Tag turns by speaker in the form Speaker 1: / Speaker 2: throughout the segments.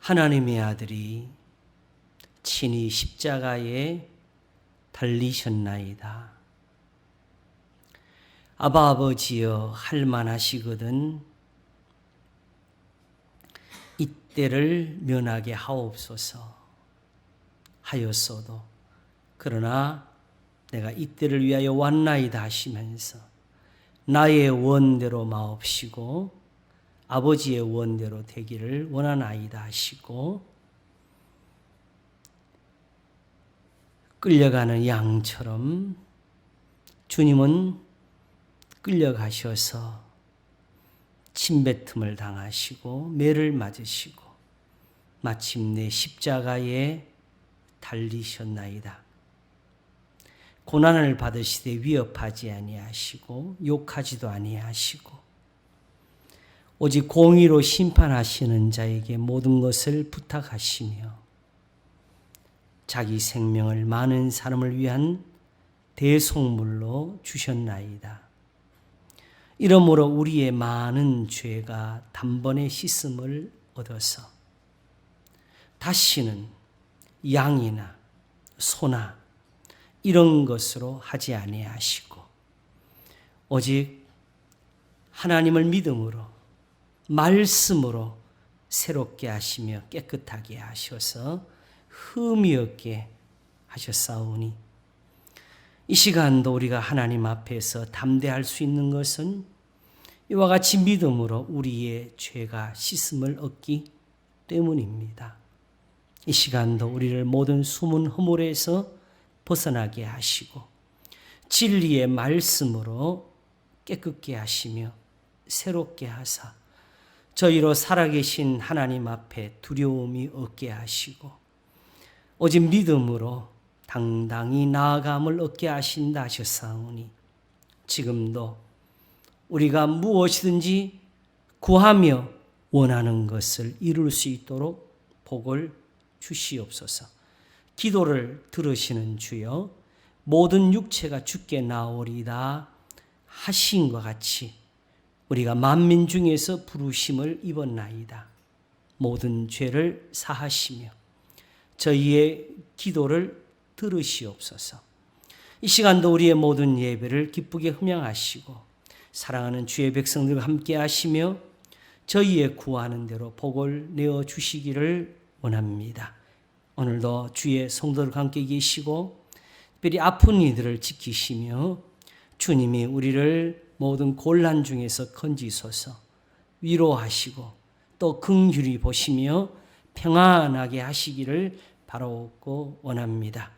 Speaker 1: 하나님의 아들이 친히 십자가에 달리셨나이다. 아바 아버지여 할만하시거든 이때를 면하게 하옵소서 하였어도 그러나 내가 이때를 위하여 왔나이다 하시면서 나의 원대로 마옵시고 아버지의 원대로 되기를 원하나이다 하시고 끌려가는 양처럼 주님은 끌려가셔서 침뱉음을 당하시고 매를 맞으시고 마침내 십자가에 달리셨나이다. 고난을 받으시되 위협하지 아니하시고 욕하지도 아니하시고 오직 공의로 심판하시는 자에게 모든 것을 부탁하시며 자기 생명을 많은 사람을 위한 대속물로 주셨나이다. 이러므로 우리의 많은 죄가 단번에 씻음을 얻어서 다시는 양이나 소나 이런 것으로 하지 아니하시고 오직 하나님을 믿음으로 말씀으로 새롭게 하시며 깨끗하게 하셔서 흠이 없게 하셨사오니 이 시간도 우리가 하나님 앞에서 담대할 수 있는 것은 이와 같이 믿음으로 우리의 죄가 씻음을 얻기 때문입니다. 이 시간도 우리를 모든 숨은 허물에서 벗어나게 하시고 진리의 말씀으로 깨끗게 하시며 새롭게 하사 저희로 살아계신 하나님 앞에 두려움이 없게 하시고 오직 믿음으로 당당히 나아감을 얻게 하신다 하셨사오니 지금도 우리가 무엇이든지 구하며 원하는 것을 이룰 수 있도록 복을 주시옵소서. 기도를 들으시는 주여 모든 육체가 주께 나오리다 하신 것 같이 우리가 만민 중에서 부르심을 입었나이다. 모든 죄를 사하시며 저희의 기도를 들으시옵소서. 이 시간도 우리의 모든 예배를 기쁘게 흠양하시고 사랑하는 주의 백성들과 함께 하시며 저희의 구하는 대로 복을 내어 주시기를 원합니다. 오늘도 주의 성도들과 함께 계시고 특별히 아픈 이들을 지키시며 주님이 우리를 모든 곤란 중에서 건지소서 위로하시고 또 긍휼히 보시며 평안하게 하시기를 바라옵고 원합니다.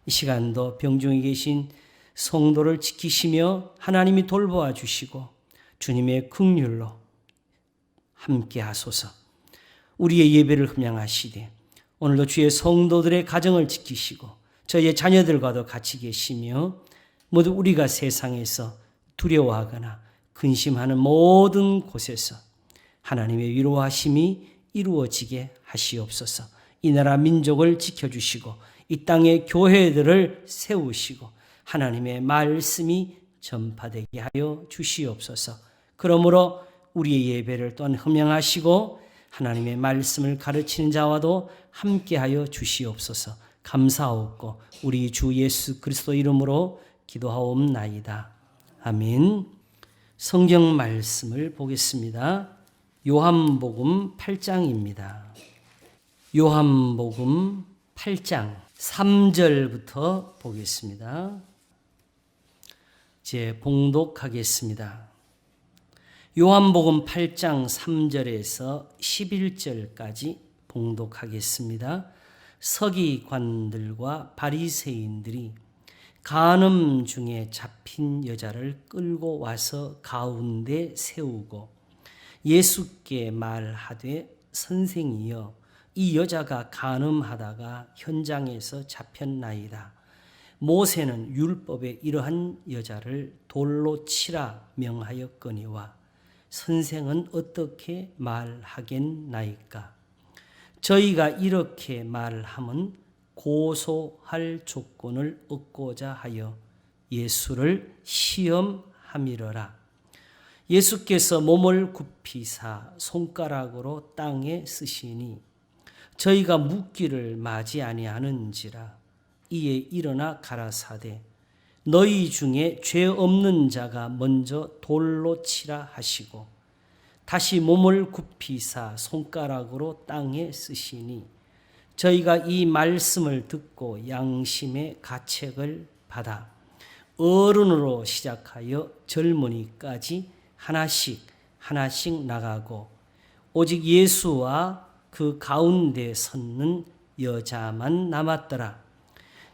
Speaker 1: 이 시간도 병중에 계신 성도를 지키시며 하나님이 돌보아 주시고 주님의 긍휼로 함께 하소서. 우리의 예배를 흠양하시되 오늘도 주의 성도들의 가정을 지키시고 저희의 자녀들과도 같이 계시며 모두 우리가 세상에서 두려워하거나 근심하는 모든 곳에서 하나님의 위로하심이 이루어지게 하시옵소서. 이 나라 민족을 지켜주시고 이 땅의 교회들을 세우시고 하나님의 말씀이 전파되게 하여 주시옵소서. 그러므로 우리의 예배를 또한 흠양하시고 하나님의 말씀을 가르치는 자와도 함께하여 주시옵소서. 감사하옵고 우리 주 예수 그리스도 이름으로 기도하옵나이다. 아멘. 성경 말씀을 보겠습니다. 요한복음 8장입니다. 요한복음 8장 3절부터 보겠습니다. 이제 봉독하겠습니다. 요한복음 8장 3절에서 11절까지 봉독하겠습니다. 서기관들과 바리새인들이 간음 중에 잡힌 여자를 끌고 와서 가운데 세우고 예수께 말하되 선생이여 이 여자가 간음하다가 현장에서 잡혔나이다. 모세는 율법에 이러한 여자를 돌로 치라 명하였거니와 선생은 어떻게 말하겠나이까? 저희가 이렇게 말함은 고소할 조건을 얻고자 하여 예수를 시험함이러라. 예수께서 몸을 굽히사 손가락으로 땅에 쓰시니 저희가 묻기를 마지 아니하는지라. 이에 일어나 가라사대 너희 중에 죄 없는 자가 먼저 돌로 치라 하시고 다시 몸을 굽히사 손가락으로 땅에 쓰시니 저희가 이 말씀을 듣고 양심의 가책을 받아 어른으로 시작하여 젊은이까지 하나씩 나가고 오직 예수와 그 가운데 섰는 여자만 남았더라.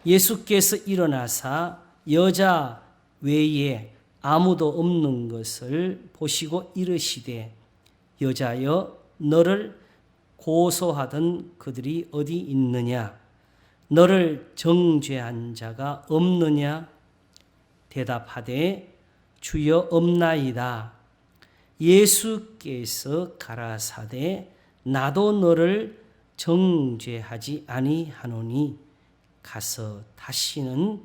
Speaker 1: 예수께서 일어나사 여자 외에 아무도 없는 것을 보시고 이르시되 여자여 너를 고소하던 그들이 어디 있느냐? 너를 정죄한 자가 없느냐? 대답하되 주여 없나이다. 예수께서 가라사대 나도 너를 정죄하지 아니하노니 가서 다시는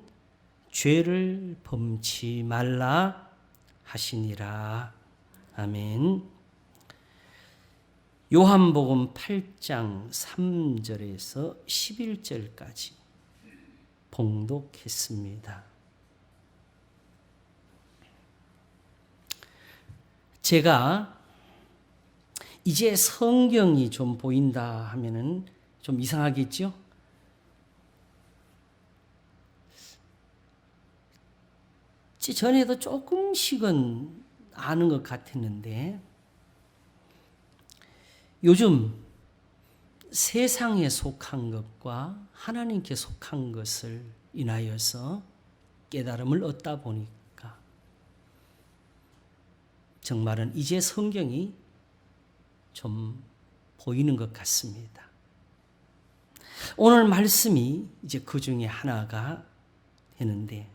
Speaker 1: 죄를 범치 말라 하시니라. 아멘. 요한복음 8장 3절에서 11절까지 봉독했습니다. 제가 이제 성경이 좀 보인다 하면은 좀 이상하겠죠? 전에도 조금씩은 아는 것 같았는데 요즘 세상에 속한 것과 하나님께 속한 것을 인하여서 깨달음을 얻다 보니까 정말은 이제 성경이 좀 보이는 것 같습니다. 오늘 말씀이 이제 그 중에 하나가 되는데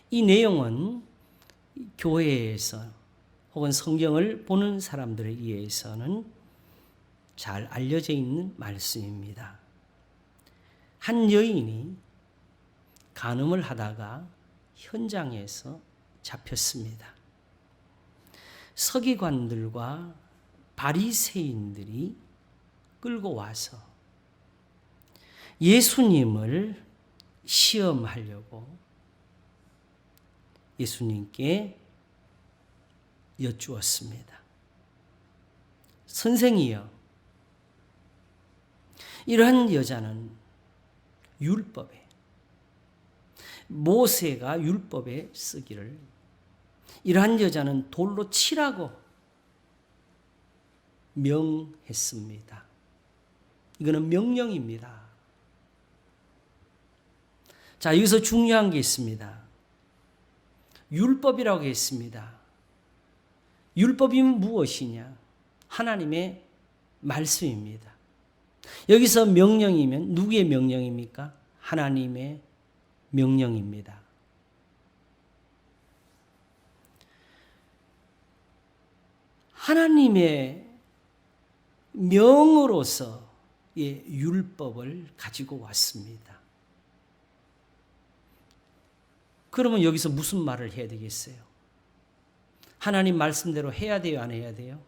Speaker 1: 이 내용은 교회에서 혹은 성경을 보는 사람들에 의해서는 잘 알려져 있는 말씀입니다. 한 여인이 간음을 하다가 현장에서 잡혔습니다. 서기관들과 바리새인들이 끌고 와서 예수님을 시험하려고 예수님께 여쭈었습니다. 선생이여, 이러한 여자는 율법에 모세가 율법에 쓰기를 이러한 여자는 돌로 치라고 명했습니다. 이거는 명령입니다. 자, 여기서 중요한 게 있습니다. 율법이라고 했습니다. 율법이 무엇이냐? 하나님의 말씀입니다. 여기서 명령이면 누구의 명령입니까? 하나님의 명령입니다. 하나님의 명으로서의 율법을 가지고 왔습니다. 그러면 여기서 무슨 말을 해야 되겠어요? 하나님 말씀대로 해야 돼요, 안 해야 돼요?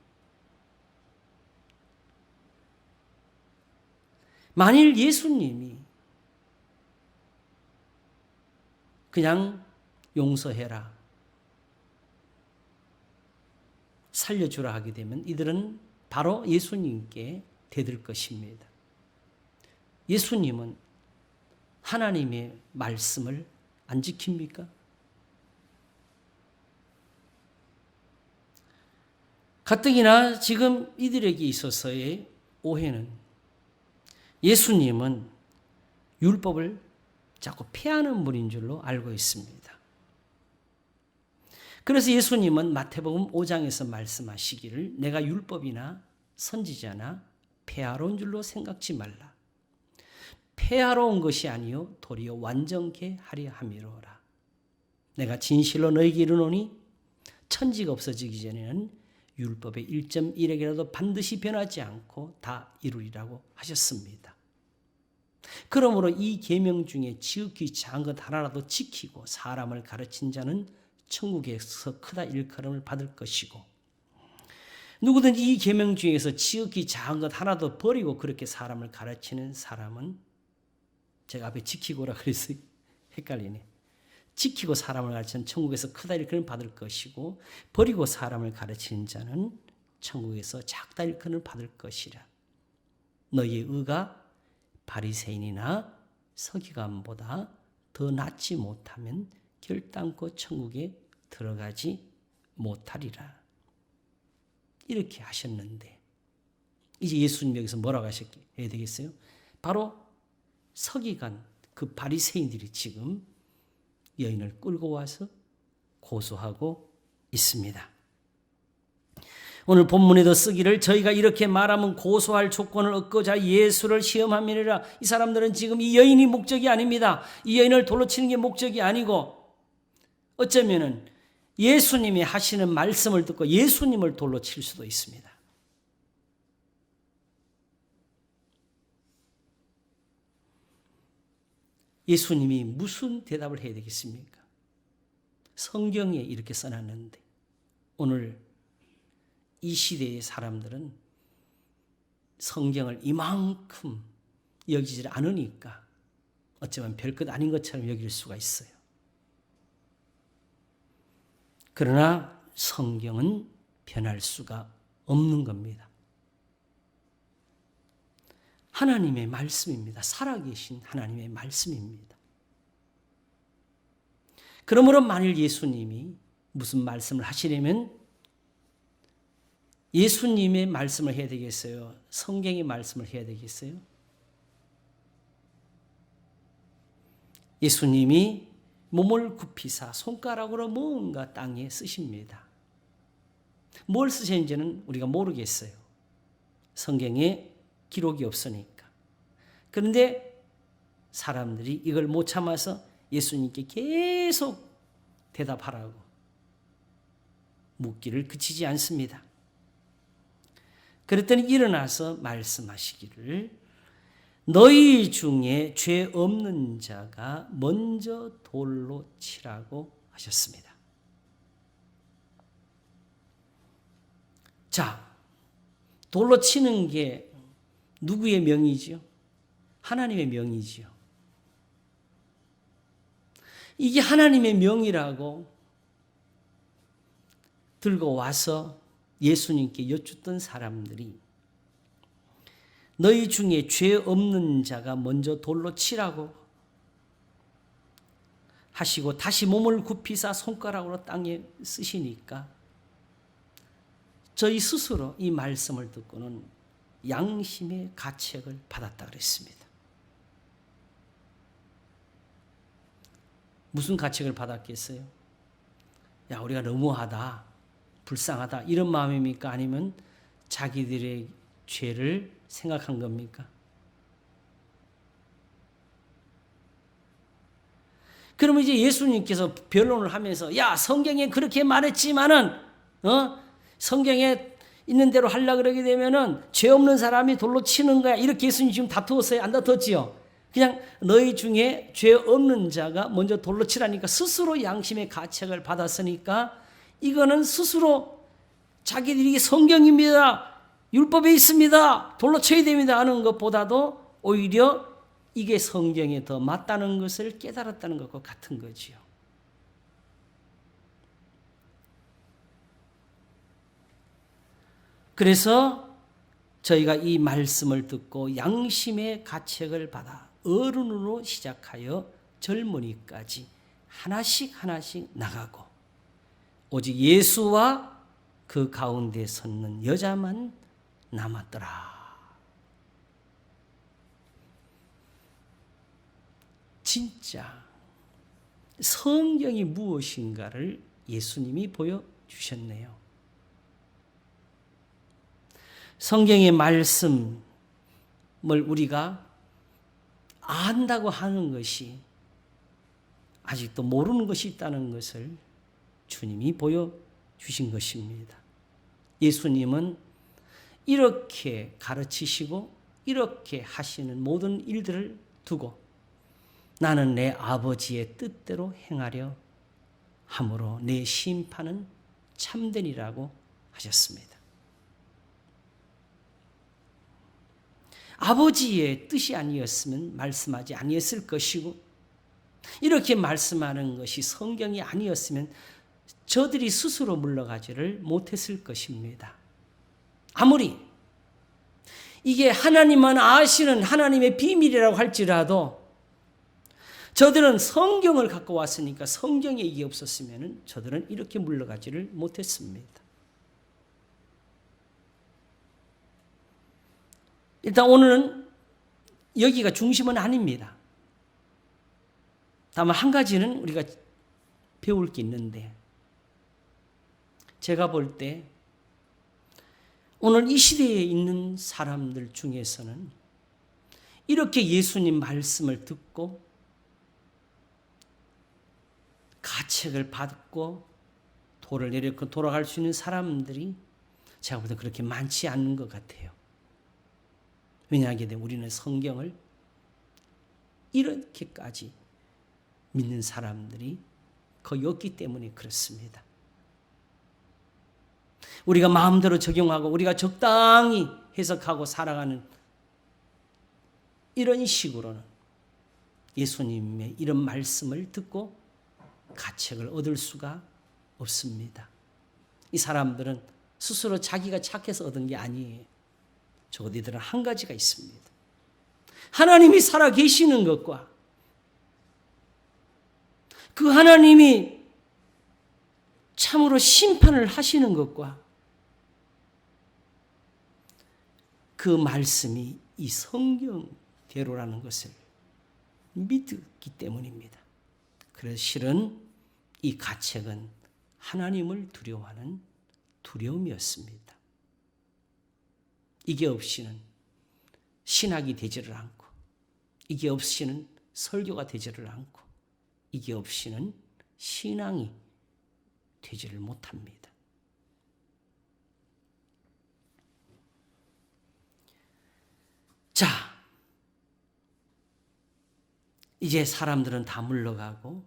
Speaker 1: 만일 예수님이 그냥 용서해라, 살려주라 하게 되면 이들은 바로 예수님께 대들 것입니다. 예수님은 하나님의 말씀을 안 지킵니까? 가뜩이나 지금 이들에게 있어서의 오해는 예수님은 율법을 자꾸 폐하는 분인 줄로 알고 있습니다. 그래서 예수님은 마태복음 5장에서 말씀하시기를 내가 율법이나 선지자나 폐하러 온 줄로 생각지 말라. 폐하러 온 것이 아니요 도리어 완전케 하려 함이로라. 내가 진실로 너희에게 이르노니 천지가 없어지기 전에는 율법의 1.1액이라도 반드시 변하지 않고 다 이루리라고 하셨습니다. 그러므로 이 계명 중에 지극히 작은 것 하나라도 지키고 사람을 가르친 자는 천국에서 크다 일컬음을 받을 것이고 누구든지 이 계명 중에서 지극히 작은 것 하나도 버리고 그렇게 사람을 가르치는 사람은, 제가 앞에 지키고라 그래서 헷갈리네. 지키고 사람을 가르치는 천국에서 크다 일컬음을 받을 것이고, 버리고 사람을 가르치는 자는 천국에서 작다 일컬음을 받을 것이라. 너희의 의가 바리새인이나 서기관보다 더 낫지 못하면 결단코 천국에 들어가지 못하리라. 이렇게 하셨는데, 이제 예수님 여기서 뭐라고 하셔야 되겠어요? 바로 서기관, 그 바리새인들이 지금 여인을 끌고 와서 고소하고 있습니다. 오늘 본문에도 쓰기를 저희가 이렇게 말하면 고소할 조건을 얻고자 예수를 시험함이니라. 이 사람들은 지금 이 여인이 목적이 아닙니다. 이 여인을 돌로 치는 게 목적이 아니고, 어쩌면은 예수님이 하시는 말씀을 듣고 예수님을 돌로 칠 수도 있습니다. 예수님이 무슨 대답을 해야 되겠습니까? 성경에 이렇게 써놨는데, 오늘 이 시대의 사람들은 성경을 이만큼 여기질 않으니까 어쩌면 별것 아닌 것처럼 여길 수가 있어요. 그러나 성경은 변할 수가 없는 겁니다. 하나님의 말씀입니다. 살아계신 하나님의 말씀입니다. 그러므로 만일 예수님이 무슨 말씀을 하시려면 예수님의 말씀을 해야 되겠어요? 성경의 말씀을 해야 되겠어요? 예수님이 몸을 굽히사 손가락으로 뭔가 땅에 쓰십니다. 뭘 쓰셨는지는 우리가 모르겠어요. 성경에 기록이 없으니까. 그런데 사람들이 이걸 못 참아서 예수님께 계속 대답하라고 묻기를 그치지 않습니다. 그랬더니 일어나서 말씀하시기를 너희 중에 죄 없는 자가 먼저 돌로 치라고 하셨습니다. 자, 돌로 치는 게 누구의 명이지요? 하나님의 명이지요. 이게 하나님의 명이라고 들고 와서 예수님께 여쭙던 사람들이 너희 중에 죄 없는 자가 먼저 돌로 치라고 하시고 다시 몸을 굽히사 손가락으로 땅에 쓰시니까 저희 스스로 이 말씀을 듣고는 양심의 가책을 받았다 그랬습니다. 무슨 가책을 받았겠어요? 야, 우리가 너무하다, 불쌍하다 이런 마음입니까? 아니면 자기들의 죄를 생각한 겁니까? 그러면 이제 예수님께서 변론을 하면서 야, 성경에 그렇게 말했지만은 성경에 있는 대로 하려고 그러게 되면은 죄 없는 사람이 돌로 치는 거야. 이렇게 예수님 지금 다투었어요? 안 다투었지요? 그냥 너희 중에 죄 없는 자가 먼저 돌로 치라니까 스스로 양심의 가책을 받았으니까 이거는 스스로 자기들이 성경입니다, 율법에 있습니다, 돌로 쳐야 됩니다 하는 것보다도 오히려 이게 성경에 더 맞다는 것을 깨달았다는 것과 같은 거지요. 그래서 저희가 이 말씀을 듣고 양심의 가책을 받아 어른으로 시작하여 젊은이까지 하나씩 하나씩 나가고 오직 예수와 그 가운데 섰는 여자만 남았더라. 진짜 성경이 무엇인가를 예수님이 보여주셨네요. 성경의 말씀을 우리가 안다고 하는 것이 아직도 모르는 것이 있다는 것을 주님이 보여주신 것입니다. 예수님은 이렇게 가르치시고 이렇게 하시는 모든 일들을 두고 나는 내 아버지의 뜻대로 행하려 함으로 내 심판은 참되니라고 하셨습니다. 아버지의 뜻이 아니었으면 말씀하지 아니었을 것이고, 이렇게 말씀하는 것이 성경이 아니었으면 저들이 스스로 물러가지를 못했을 것입니다. 아무리 이게 하나님만 아시는 하나님의 비밀이라고 할지라도 저들은 성경을 갖고 왔으니까 성경에 이게 없었으면 저들은 이렇게 물러가지를 못했습니다. 일단 오늘은 여기가 중심은 아닙니다. 다만 한 가지는 우리가 배울 게 있는데, 제가 볼 때 오늘 이 시대에 있는 사람들 중에서는 이렇게 예수님 말씀을 듣고 가책을 받고 돌을 내리고 돌아갈 수 있는 사람들이 제가 볼 때 그렇게 많지 않은 것 같아요. 왜냐하게 되면 우리는 성경을 이렇게까지 믿는 사람들이 거의 없기 때문에 그렇습니다. 우리가 마음대로 적용하고 우리가 적당히 해석하고 살아가는 이런 식으로는 예수님의 이런 말씀을 듣고 가책을 얻을 수가 없습니다. 이 사람들은 스스로 자기가 착해서 얻은 게 아니에요. 적어도 이들은 한 가지가 있습니다. 하나님이 살아 계시는 것과 그 하나님이 참으로 심판을 하시는 것과 그 말씀이 이 성경대로라는 것을 믿기 때문입니다. 그래서 실은 이 가책은 하나님을 두려워하는 두려움이었습니다. 이게 없이는 신학이 되지를 않고, 이게 없이는 설교가 되지를 않고, 이게 없이는 신앙이 되지를 못합니다. 자, 이제 사람들은 다 물러가고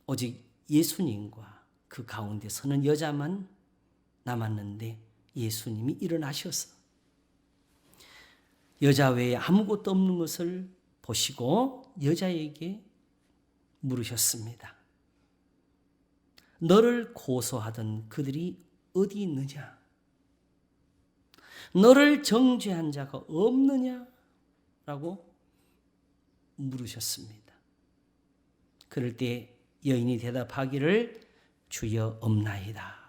Speaker 1: 오직 예수님과 그 가운데 서는 여자만 남았는데, 예수님이 일어나셔서 여자 외에 아무것도 없는 것을 보시고 여자에게 물으셨습니다. 너를 고소하던 그들이 어디 있느냐? 너를 정죄한 자가 없느냐? 라고 물으셨습니다. 그럴 때 여인이 대답하기를 주여 없나이다.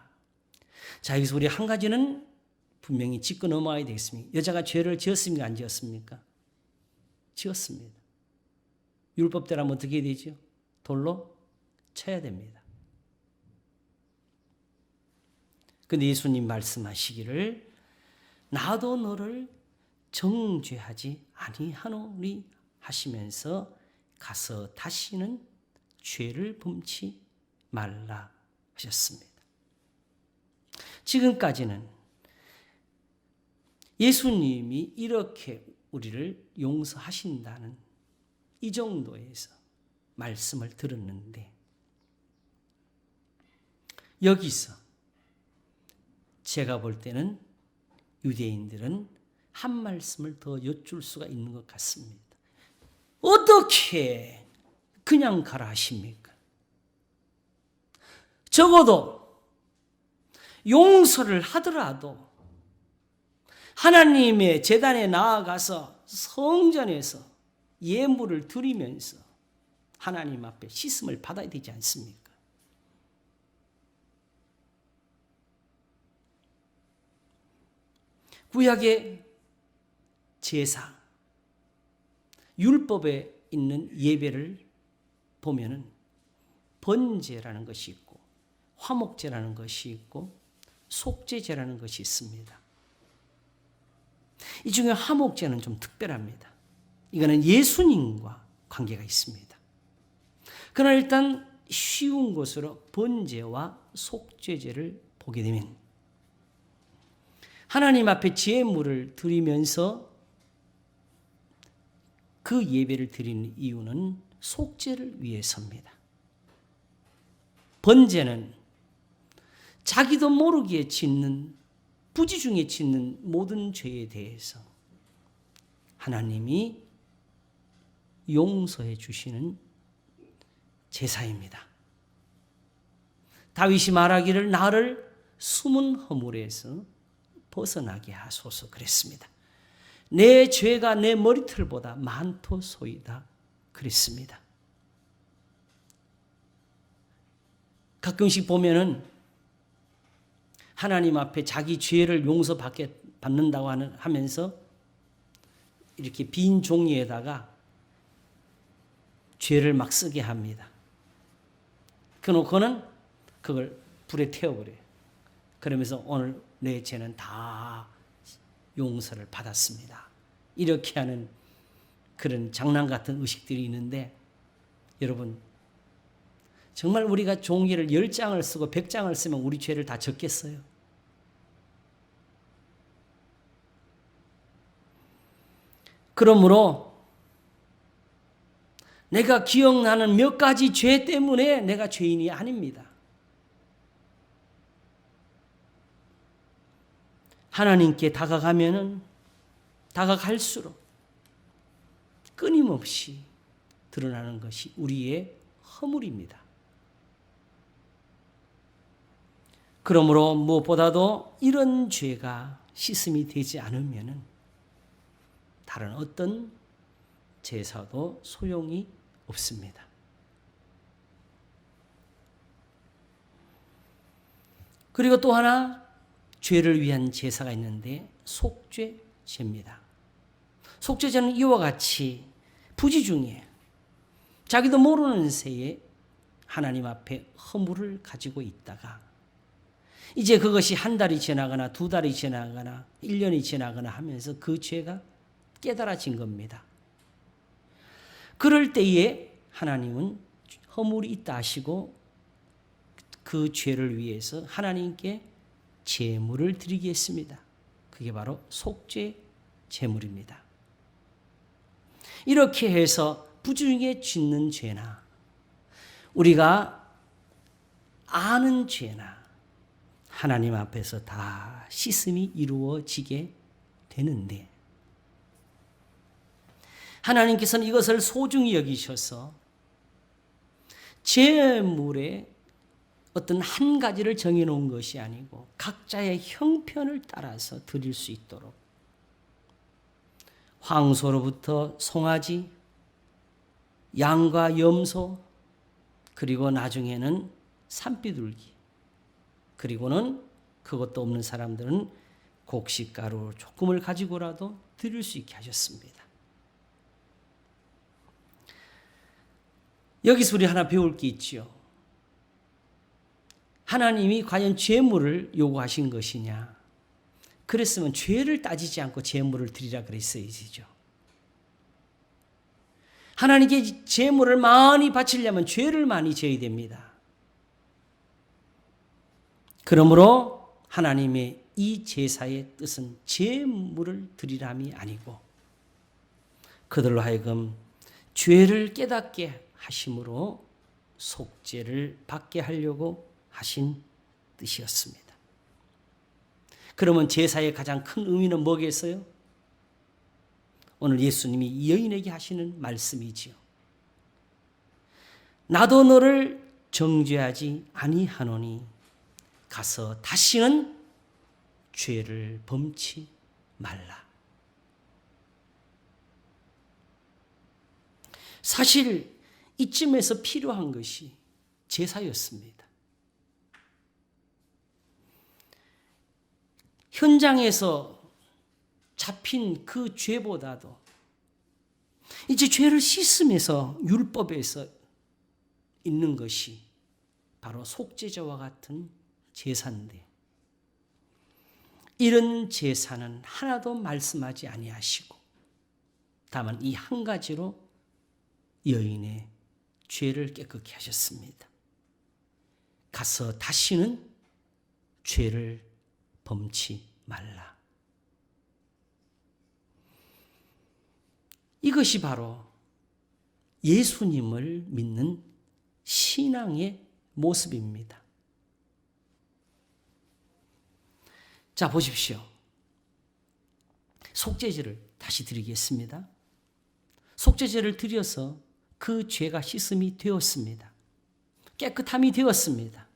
Speaker 1: 자, 여기서 우리 한 가지는 분명히 짚고 넘어가야 되겠습니다. 여자가 죄를 지었습니까? 안 지었습니까? 지었습니다. 율법대로면 어떻게 해야 되죠? 돌로 쳐야 됩니다. 근데 예수님 말씀하시기를 나도 너를 정죄하지 아니하노니 하시면서 가서 다시는 죄를 범치 말라 하셨습니다. 지금까지는 예수님이 이렇게 우리를 용서하신다는 이 정도에서 말씀을 들었는데, 여기서 제가 볼 때는 유대인들은 한 말씀을 더 여쭐 수가 있는 것 같습니다. 어떻게 그냥 가라 하십니까? 적어도 용서를 하더라도 하나님의 제단에 나아가서 성전에서 예물을 드리면서 하나님 앞에 씻음을 받아야 되지 않습니까? 구약의 제사, 율법에 있는 예배를 보면은 번제라는 것이 있고 화목제라는 것이 있고 속죄제라는 것이 있습니다. 이 중에 화목제는 좀 특별합니다. 이거는 예수님과 관계가 있습니다. 그러나 일단 쉬운 것으로 번제와 속죄제를 보게 되면 하나님 앞에 제물을 드리면서 그 예배를 드리는 이유는 속죄를 위해서입니다. 번제는 자기도 모르기에 짓는 부지 중에 짓는 모든 죄에 대해서 하나님이 용서해 주시는 제사입니다. 다윗이 말하기를 나를 숨은 허물에서 벗어나게 하소서 그랬습니다. 내 죄가 내 머리털보다 많도소이다 그랬습니다. 가끔씩 보면은 하나님 앞에 자기 죄를 용서받는다고 하면서 이렇게 빈 종이에다가 죄를 막 쓰게 합니다. 그놓고는 그걸 불에 태워버려요. 그러면서 오늘 내 죄는 다 용서를 받았습니다. 이렇게 하는 그런 장난 같은 의식들이 있는데 여러분 정말 우리가 종이를 10장을 쓰고 100장을 쓰면 우리 죄를 다 적겠어요? 그러므로 내가 기억나는 몇 가지 죄 때문에 내가 죄인이 아닙니다. 하나님께 다가갈수록 끊임없이 드러나는 것이 우리의 허물입니다. 그러므로 무엇보다도 이런 죄가 씻음이 되지 않으면 다른 어떤 제사도 소용이 없습니다. 그리고 또 하나 죄를 위한 제사가 있는데 속죄제입니다. 속죄제는 이와 같이 부지중에 자기도 모르는 새에 하나님 앞에 허물을 가지고 있다가 이제 그것이 한 달이 지나거나 두 달이 지나거나 1년이 지나거나 하면서 그 죄가 깨달아진 겁니다. 그럴 때에 하나님은 허물이 있다 하시고 그 죄를 위해서 하나님께 제물을 드리게 했습니다. 그게 바로 속죄 제물입니다. 이렇게 해서 부지중에 짓는 죄나 우리가 아는 죄나 하나님 앞에서 다 씻음이 이루어지게 되는데 하나님께서는 이것을 소중히 여기셔서 제물의 어떤 한 가지를 정해놓은 것이 아니고 각자의 형편을 따라서 드릴 수 있도록 황소로부터 송아지, 양과 염소, 그리고 나중에는 산비둘기, 그리고는 그것도 없는 사람들은 곡식가루 조금을 가지고라도 드릴 수 있게 하셨습니다. 여기서 우리 하나 배울 게 있지요. 하나님이 과연 제물을 요구하신 것이냐? 그랬으면 죄를 따지지 않고 제물을 드리라 그랬어야지죠. 하나님께 제물을 많이 바치려면 죄를 많이 져야 됩니다. 그러므로 하나님의 이 제사의 뜻은 제물을 드리람이 아니고 그들로 하여금 죄를 깨닫게 하심으로 속죄를 받게 하려고 하신 뜻이었습니다. 그러면 제사의 가장 큰 의미는 뭐겠어요? 오늘 예수님이 이 여인에게 하시는 말씀이지요. 나도 너를 정죄하지 아니하노니 가서 다시는 죄를 범치 말라. 사실 이쯤에서 필요한 것이 제사였습니다. 현장에서 잡힌 그 죄보다도 이제 죄를 씻으면서 율법에서 있는 것이 바로 속죄제와 같은 제사인데 이런 제사는 하나도 말씀하지 아니하시고 다만 이 한 가지로 여인의 죄를 깨끗게 하셨습니다. 가서 다시는 죄를 범치 말라. 이것이 바로 예수님을 믿는 신앙의 모습입니다. 자, 보십시오. 속죄제를 다시 드리겠습니다. 속죄제를 드려서 그 죄가 씻음이 되었습니다. 깨끗함이 되었습니다.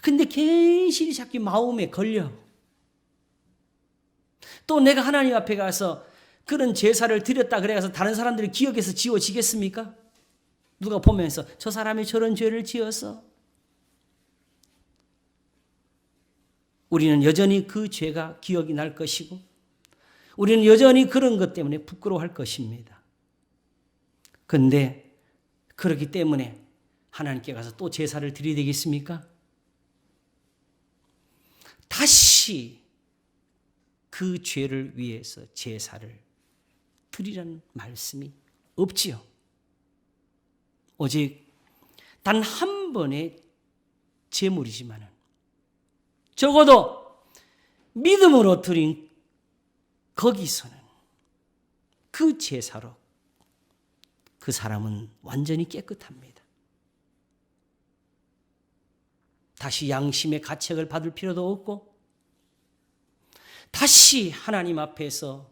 Speaker 1: 근데 괜시리 자꾸 마음에 걸려. 또 내가 하나님 앞에 가서 그런 제사를 드렸다 그래서 다른 사람들이 기억해서 지워지겠습니까? 누가 보면서 저 사람이 저런 죄를 지어서. 우리는 여전히 그 죄가 기억이 날 것이고 우리는 여전히 그런 것 때문에 부끄러워할 것입니다. 그런데 그렇기 때문에 하나님께 가서 또 제사를 드려야 되겠습니까? 다시 그 죄를 위해서 제사를 드리라는 말씀이 없지요. 오직 단 한 번의 제물이지만은 적어도 믿음으로 드린 거기서는 그 제사로 그 사람은 완전히 깨끗합니다. 다시 양심의 가책을 받을 필요도 없고 다시 하나님 앞에서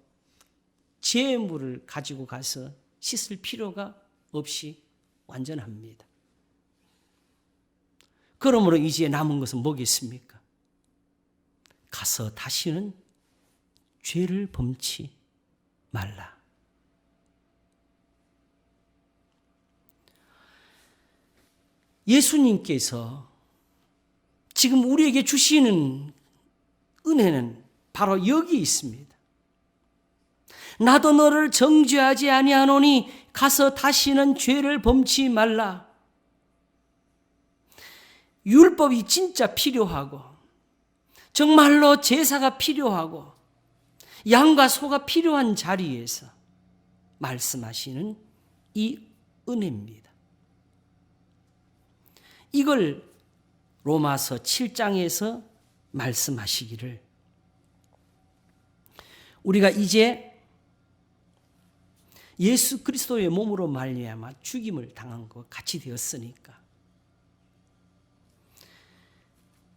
Speaker 1: 제물을 가지고 가서 씻을 필요가 없이 완전합니다. 그러므로 이제 남은 것은 뭐겠습니까? 가서 다시는 죄를 범치 말라. 예수님께서 지금 우리에게 주시는 은혜는 바로 여기 있습니다. 나도 너를 정죄하지 아니하노니 가서 다시는 죄를 범치 말라. 율법이 진짜 필요하고 정말로 제사가 필요하고 양과 소가 필요한 자리에서 말씀하시는 이 은혜입니다. 이걸 로마서 7장에서 말씀하시기를 우리가 이제 예수 그리스도의 몸으로 말미암아 죽임을 당한 것 같이 되었으니까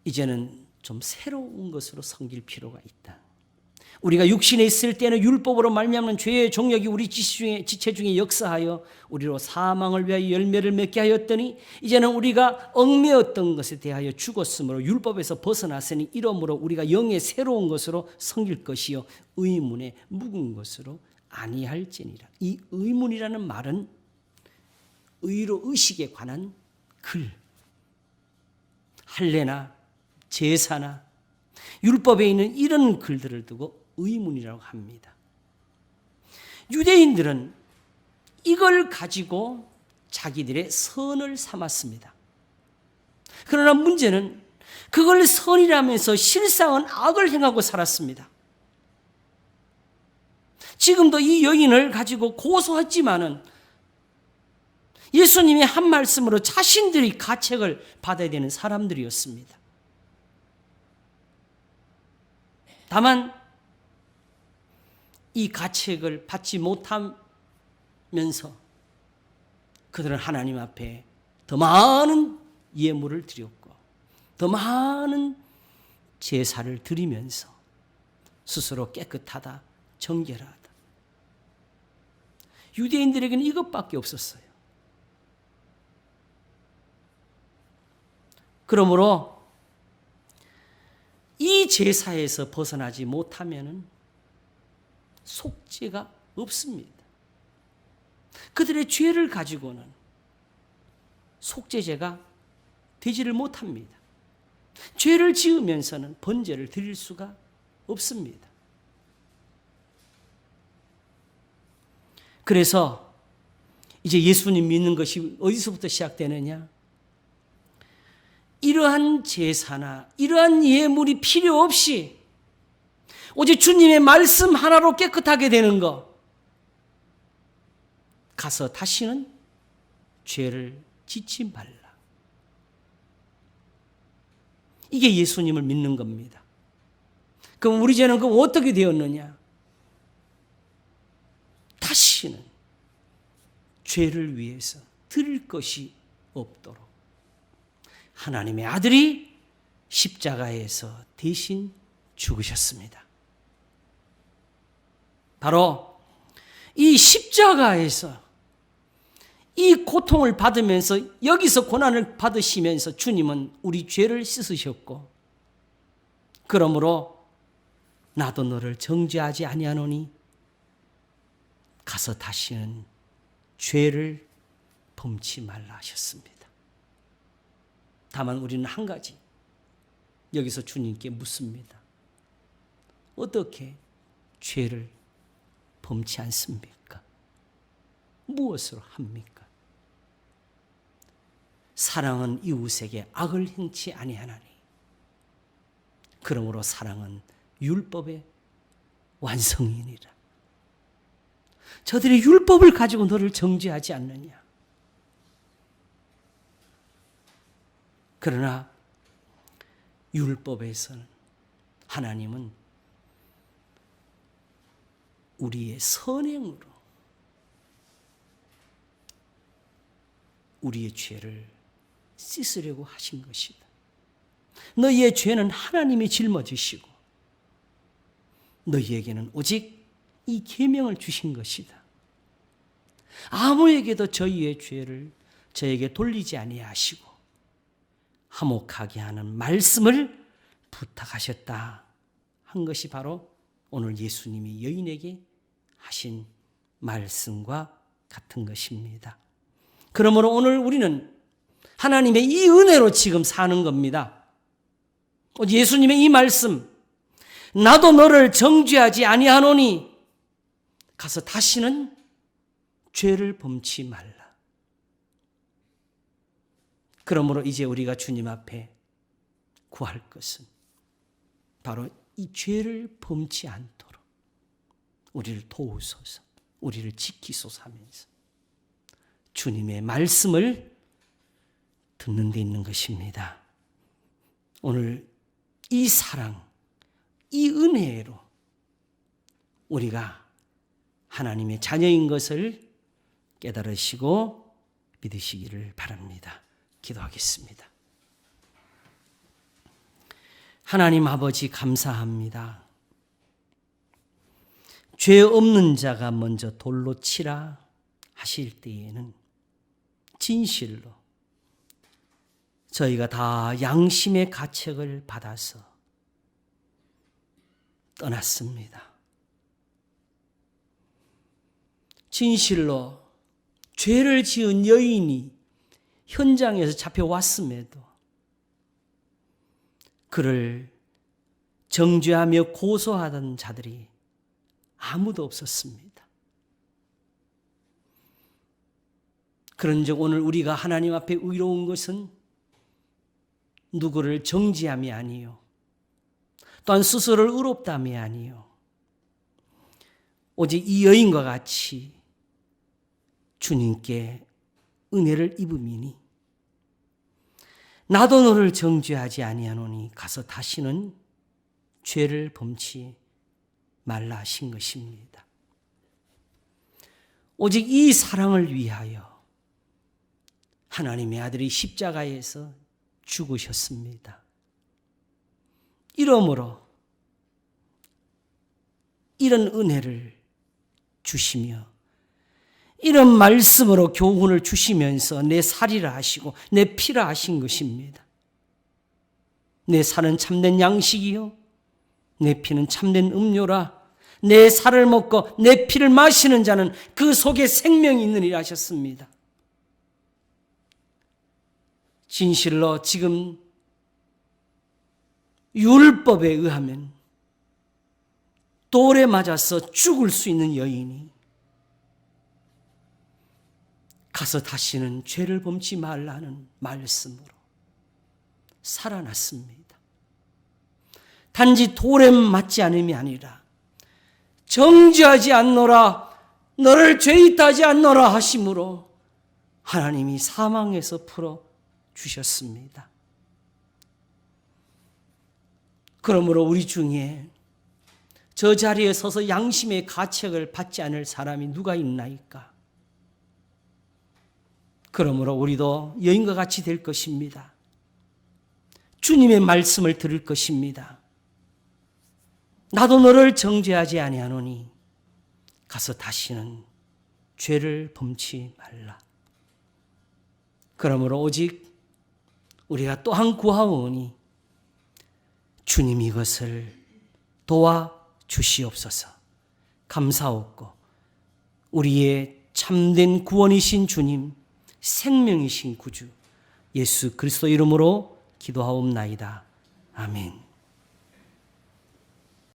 Speaker 1: 이제는 좀 새로운 것으로 섬길 필요가 있다. 우리가 육신에 있을 때는 율법으로 말미암는 죄의 종력이 우리 지체 중에 역사하여 우리로 사망을 위하여 열매를 맺게 하였더니 이제는 우리가 얽매였던 것에 대하여 죽었으므로 율법에서 벗어났으니 이러므로 우리가 영의 새로운 것으로 섬길 것이요 의문에 묵은 것으로 아니할지니라. 이 의문이라는 말은 의로 의식에 관한 글, 할례나 제사나 율법에 있는 이런 글들을 두고 의문이라고 합니다. 유대인들은 이걸 가지고 자기들의 선을 삼았습니다. 그러나 문제는 그걸 선이라면서 실상은 악을 행하고 살았습니다. 지금도 이 여인을 가지고 고소했지만은 예수님이 한 말씀으로 자신들이 가책을 받아야 되는 사람들이었습니다. 다만 이 가책을 받지 못하면서 그들은 하나님 앞에 더 많은 예물을 드렸고 더 많은 제사를 드리면서 스스로 깨끗하다, 정결하다. 유대인들에게는 이것밖에 없었어요. 그러므로 이 제사에서 벗어나지 못하면은 속죄가 없습니다. 그들의 죄를 가지고는 속죄제가 되지를 못합니다. 죄를 지으면서는 번제를 드릴 수가 없습니다. 그래서 이제 예수님 믿는 것이 어디서부터 시작되느냐? 이러한 제사나 이러한 예물이 필요 없이 오직 주님의 말씀 하나로 깨끗하게 되는 것. 가서 다시는 죄를 짓지 말라. 이게 예수님을 믿는 겁니다. 그럼 우리 죄는 그럼 어떻게 되었느냐? 다시는 죄를 위해서 드릴 것이 없도록 하나님의 아들이 십자가에서 대신 죽으셨습니다. 바로 이 십자가에서 이 고통을 받으면서 여기서 고난을 받으시면서 주님은 우리 죄를 씻으셨고, 그러므로 나도 너를 정죄하지 아니하노니 가서 다시는 죄를 범치 말라 하셨습니다. 다만 우리는 한 가지 여기서 주님께 묻습니다. 어떻게 죄를 범치 않습니까? 무엇으로 합니까? 사랑은 이웃에게 악을 행치 아니하나니 그러므로 사랑은 율법의 완성이니라. 저들이 율법을 가지고 너를 정죄하지 않느냐? 그러나 율법에서는 하나님은 우리의 선행으로 우리의 죄를 씻으려고 하신 것이다. 너희의 죄는 하나님이 짊어지시고 너희에게는 오직 이 계명을 주신 것이다. 아무에게도 저희의 죄를 저에게 돌리지 아니하시고 화목하게 하는 말씀을 부탁하셨다 한 것이 바로 오늘 예수님이 여인에게 하신 말씀과 같은 것입니다. 그러므로 오늘 우리는 하나님의 이 은혜로 지금 사는 겁니다. 예수님의 이 말씀, 나도 너를 정죄하지 아니하노니 가서 다시는 죄를 범치 말라. 그러므로 이제 우리가 주님 앞에 구할 것은 바로 이 죄를 범치 않도록 우리를 도우소서, 우리를 지키소서 하면서 주님의 말씀을 듣는 데 있는 것입니다. 오늘 이 사랑, 이 은혜로 우리가 하나님의 자녀인 것을 깨달으시고 믿으시기를 바랍니다. 기도하겠습니다. 하나님 아버지 감사합니다. 죄 없는 자가 먼저 돌로 치라 하실 때에는 진실로 저희가 다 양심의 가책을 받아서 떠났습니다. 진실로 죄를 지은 여인이 현장에서 잡혀왔음에도 그를 정죄하며 고소하던 자들이 아무도 없었습니다. 그런즉 오늘 우리가 하나님 앞에 의로운 것은 누구를 정죄함이 아니요, 또한 스스로를 의롭다함이 아니요, 오직 이 여인과 같이 주님께 은혜를 입음이니 나도 너를 정죄하지 아니하노니 가서 다시는 죄를 범치 말라 하신 것입니다. 오직 이 사랑을 위하여 하나님의 아들이 십자가에서 죽으셨습니다. 이러므로 이런 은혜를 주시며 이런 말씀으로 교훈을 주시면서 내 살이라 하시고 내 피라 하신 것입니다. 내 살은 참된 양식이요 내 피는 참된 음료라. 내 살을 먹고 내 피를 마시는 자는 그 속에 생명이 있느니라 하셨습니다. 진실로 지금 율법에 의하면 돌에 맞아서 죽을 수 있는 여인이 가서 다시는 죄를 범치 말라는 말씀으로 살아났습니다. 단지 돌에 맞지 않음이 아니라 정죄하지 않노라, 너를 죄있다 하지 않노라 하심으로 하나님이 사망에서 풀어 주셨습니다. 그러므로 우리 중에 저 자리에 서서 양심의 가책을 받지 않을 사람이 누가 있나이까? 그러므로 우리도 여인과 같이 될 것입니다. 주님의 말씀을 들을 것입니다. 나도 너를 정죄하지 아니하노니 가서 다시는 죄를 범치 말라. 그러므로 오직 우리가 또한 구하오니 주님 이것을 도와주시옵소서. 감사옵고 우리의 참된 구원이신 주님, 생명이신 구주 예수 그리스도 이름으로 기도하옵나이다. 아멘.